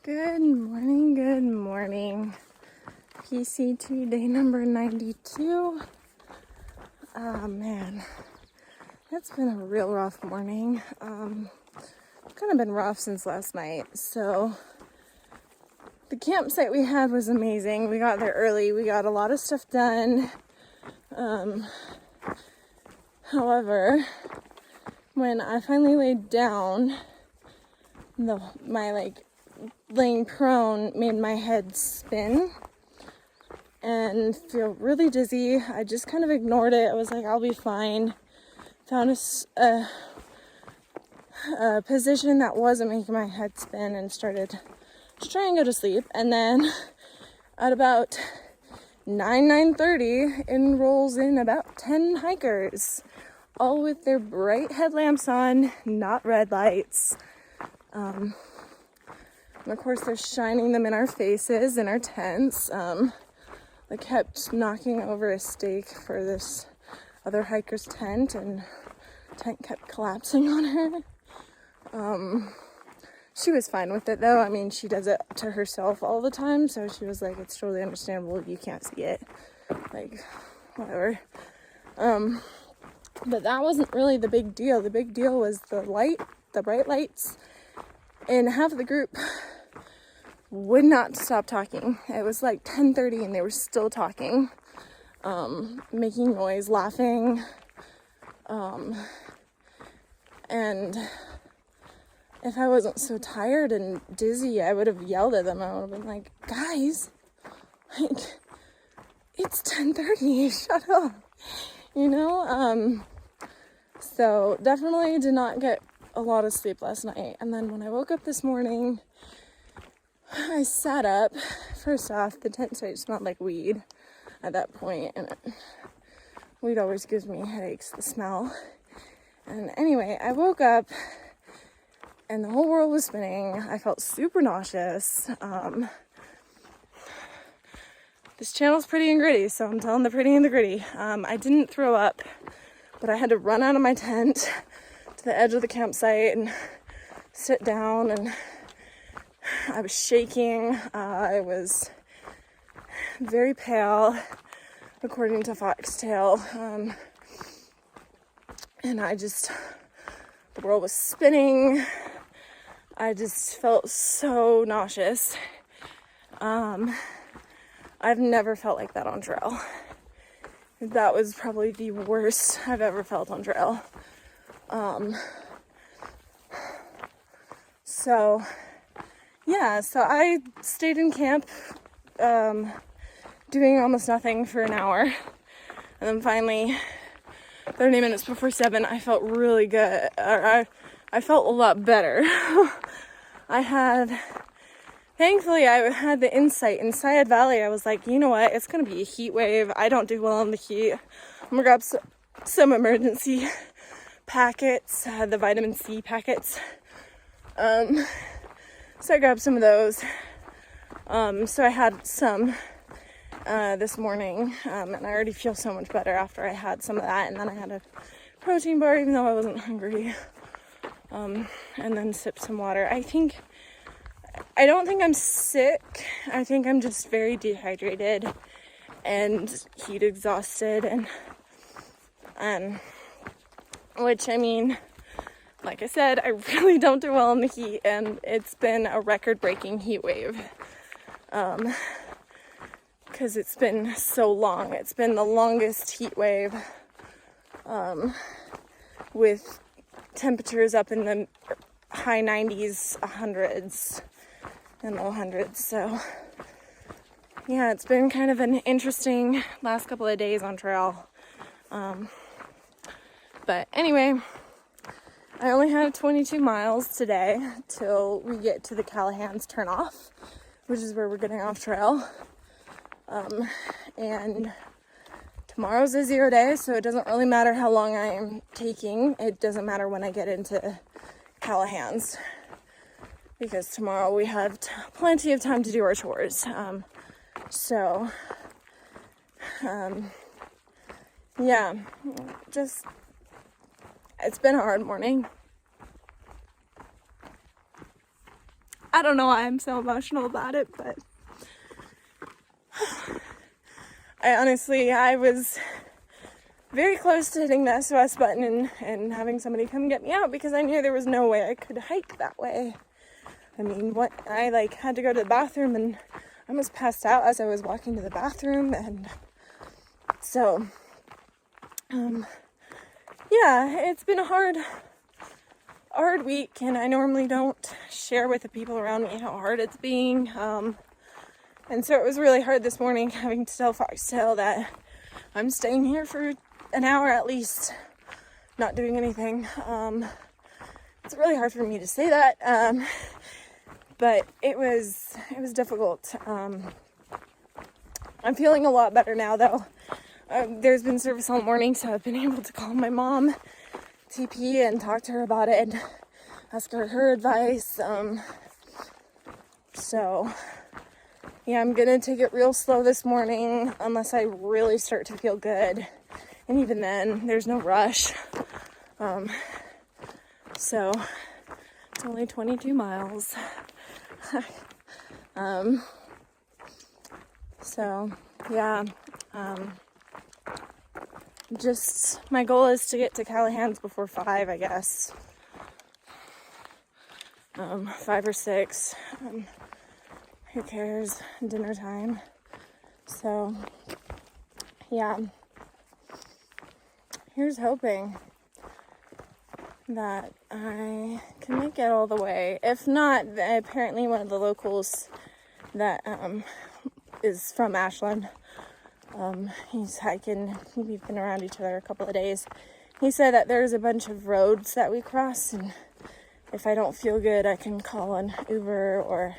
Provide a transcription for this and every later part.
Good morning, good morning. PCT day number 92. Oh man, it's been a real rough morning. Kind of been rough since last night. So the campsite we had was amazing. We got there early. We got a lot of stuff done. However, when I finally laid down, my laying prone made my head spin and feel really dizzy. I just kind of ignored it. I was like, I'll be fine. Found a position that wasn't making my head spin and started to try and go to sleep. And then at about 9:30, in rolls in about 10 hikers, all with their bright headlamps on, not red lights. And of course, they're shining them in our faces, in our tents. They kept knocking over a stake for this other hiker's tent, and tent kept collapsing on her. She was fine with it, though. I mean, she does it to herself all the time, so she was like, it's totally understandable if you can't see it. Like, whatever. But that wasn't really the big deal. The big deal was the bright lights, and half of the group would not stop talking. It was like 10:30 and they were still talking, making noise, laughing, and if I wasn't so tired and dizzy, I would have yelled at them. I would have been like, guys, it's 10:30, shut up, so definitely did not get a lot of sleep last night. And then when I woke up this morning, I sat up. First off, the tent site smelled like weed at that point, and weed always gives me headaches, the smell. And anyway, I woke up and the whole world was spinning. I felt super nauseous. This channel's pretty and gritty, so I'm telling the pretty and the gritty. I didn't throw up, but I had to run out of my tent to the edge of the campsite and sit down, and I was shaking. I was very pale, according to Foxtail. And the world was spinning. I just felt so nauseous. I've never felt like that on trail. That was probably the worst I've ever felt on trail. So I stayed in camp, doing almost nothing for an hour. And then finally, 30 minutes before 7, I felt really good. I felt a lot better. Thankfully, I had the insight. In Syed Valley, I was like, you know what? It's going to be a heat wave. I don't do well in the heat. I'm going to grab some emergency packets, the vitamin C packets. So I grabbed some of those. So I had some this morning, and I already feel so much better after I had some of that. And then I had a protein bar, even though I wasn't hungry. And then sipped some water. I don't think I'm sick. I think I'm just very dehydrated and heat exhausted, and which, I mean, like I said, I really don't do well in the heat, and it's been a record-breaking heat wave. Because it's been so long. It's been the longest heat wave, with temperatures up in the high 90s, 100s, and low 100s. So, yeah, it's been kind of an interesting last couple of days on trail. But anyway, I only have 22 miles today till we get to the Callahans turnoff, which is where we're getting off trail. And tomorrow's a 0 day, so it doesn't really matter how long I am taking. It doesn't matter when I get into Callahans, because tomorrow we have plenty of time to do our chores. Yeah, it's been a hard morning. I don't know why I'm so emotional about it, but I was very close to hitting the SOS button and having somebody come get me out, because I knew there was no way I could hike that way. I mean, I had to go to the bathroom and I almost passed out as I was walking to the bathroom, and so yeah, it's been a hard week, and I normally don't share with the people around me how hard it's being, and so it was really hard this morning having to tell Foxtail that I'm staying here for an hour at least, not doing anything. It's really hard for me to say that, but it was difficult. I'm feeling a lot better now, though. There's been service all morning, so I've been able to call my mom, TP, and talk to her about it and ask her advice. So yeah, I'm gonna take it real slow this morning unless I really start to feel good, and even then there's no rush. So it's only 22 miles. So yeah, just my goal is to get to Callahans before 5, I guess. 5 or 6. Who cares? Dinner time. So yeah, here's hoping that I can make it all the way. If not, apparently one of the locals that is from Ashland, he's hiking, we've been around each other a couple of days. He said that there's a bunch of roads that we cross, and if I don't feel good, I can call an Uber or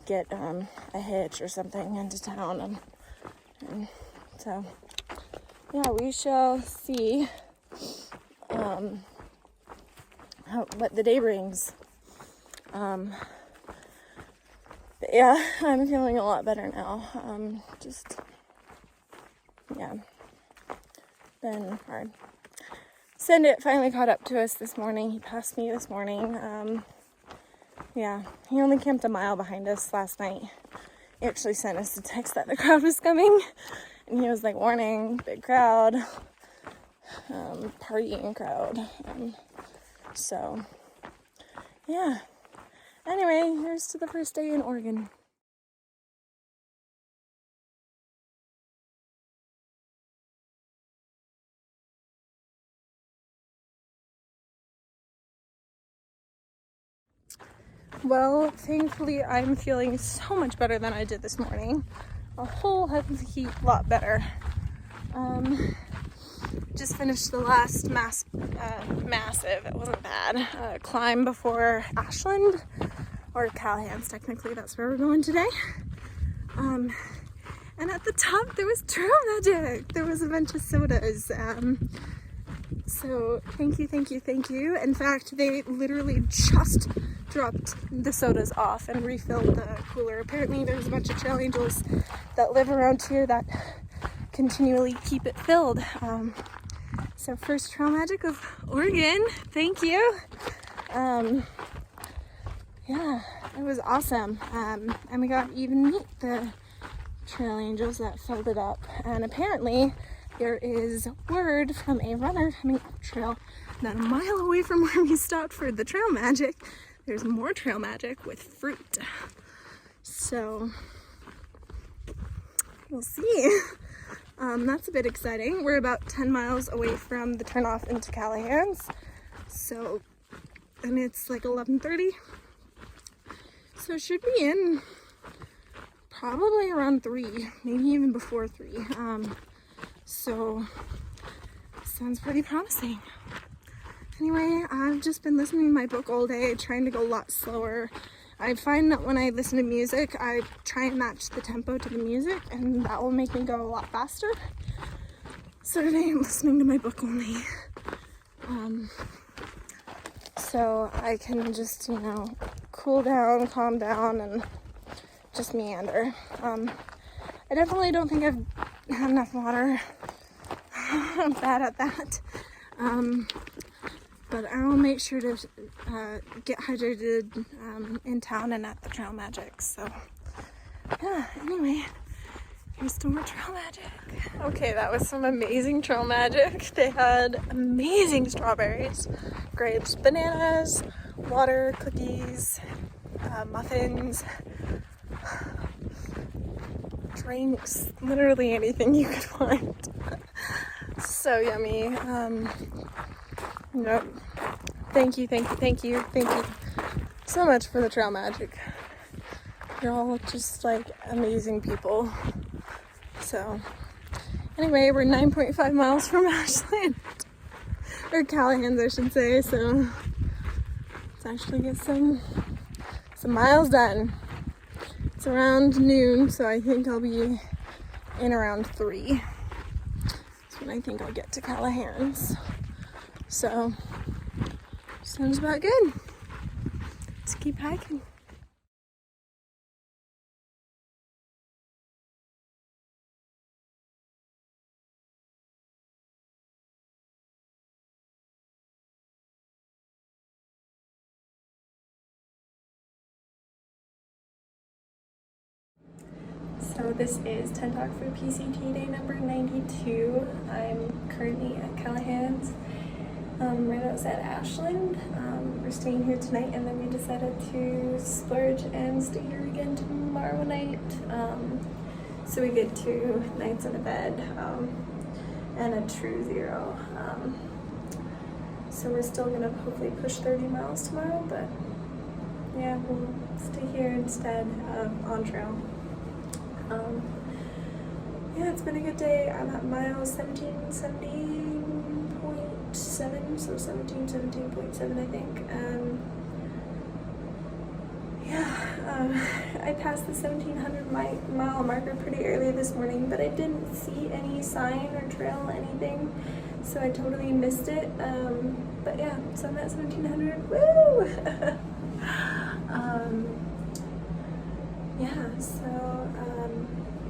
get a hitch or something into town. And so yeah, we shall see what the day brings. But yeah, I'm feeling a lot better now. Yeah, been hard. Sendit finally caught up to us this morning. He passed me this morning. Yeah, he only camped a mile behind us last night. He actually sent us a text that the crowd was coming, and he was like, warning, big crowd, partying crowd. So yeah, anyway, here's to the first day in Oregon. Well, thankfully I'm feeling so much better than I did this morning. A whole heck of a lot better. Just finished the last massive, it wasn't bad, climb before Ashland, or Callahans technically, that's where we're going today. And at the top there was trail magic. There was a bunch of sodas. So thank you. In fact, they literally just dropped the sodas off and refilled the cooler. Apparently there's a bunch of trail angels that live around here that continually keep it filled. So first trail magic of Oregon, thank you. Yeah, it was awesome. And we got to even meet the trail angels that filled it up. And apparently there is word from a runner coming up trail that a mile away from where we stopped for the trail magic, there's more trail magic with fruit. So we'll see. That's a bit exciting. We're about 10 miles away from the turnoff into Callahans. So, and it's like 11:30. So should be in probably around 3, maybe even before 3. So sounds pretty promising. Anyway, I've just been listening to my book all day, trying to go a lot slower. I find that when I listen to music, I try and match the tempo to the music, and that will make me go a lot faster. So today I'm listening to my book only. So I can just, cool down, calm down, and just meander. I definitely don't think I've had enough water. I'm bad at that. But I'll make sure to get hydrated in town and at the Trail Magic. So yeah, anyway, here's some more Trail Magic. Okay, that was some amazing Trail Magic. They had amazing strawberries, grapes, bananas, water, cookies, muffins, drinks, literally anything you could find. So yummy. Nope. Thank you so much for the Trail Magic. You're all just like amazing people. So anyway, we're 9.5 miles from Ashland, or Callahans I should say, so let's actually get some miles done. It's around noon, so I think I'll be in around 3. That's when I think I'll get to Callahans. So sounds about good. Let's keep hiking. So this is TED Talk for PCT day number 92. I'm currently at Callahans, right outside Ashland. We're staying here tonight, and then we decided to splurge and stay here again tomorrow night. So we get 2 nights in a bed and a true 0. So we're still gonna hopefully push 30 miles tomorrow, but yeah, we'll stay here instead of on trail. Yeah, it's been a good day. I'm at mile 17.7, so 17.7 I think. I passed the 1700 mile marker pretty early this morning, but I didn't see any sign or trail, anything, so I totally missed it. But yeah, so I'm at 1700, woo! Yeah, so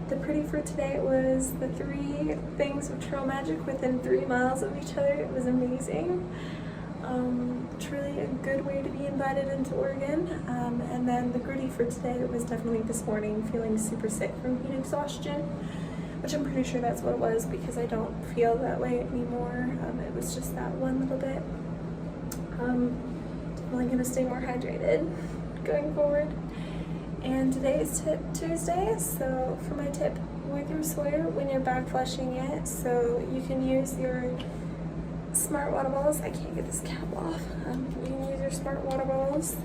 the pretty for today was the 3 things of Trail Magic within 3 miles of each other. It was amazing. Truly a good way to be invited into Oregon. And then the gritty for today was definitely this morning, feeling super sick from heat exhaustion, which I'm pretty sure that's what it was, because I don't feel that way anymore. It was just that one little bit. Definitely gonna stay more hydrated going forward. And today is Tip Tuesday, so for my tip with your Sawyer when you're back flushing it, so you can use your smart water bottles. I can't get this cap off. You can use your smart water bottles,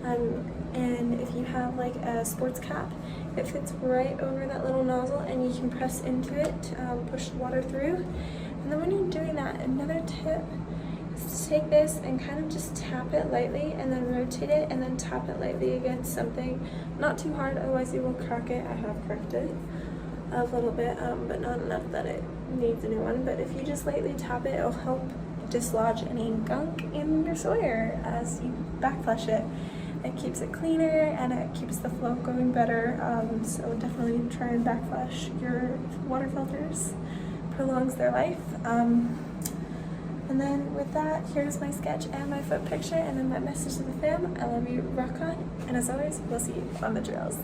and if you have like a sports cap, it fits right over that little nozzle, and you can press into it, push the water through. And then when you're doing that, another tip is to take this and kind of just tap it lightly, and then rotate it, and then tap it lightly against something. Not too hard, otherwise you will crack it. I have cracked it a little bit, but not enough that it needs a new one. But if you just lightly tap it, it'll help dislodge any gunk in your Sawyer as you back flush it. It keeps it cleaner, and it keeps the flow going better. So definitely try and back flush your water filters. Prolongs their life. And then with that, here's my sketch and my foot picture, and then my message to the fam. I love you, rock on, and as always, we'll see you on the trails.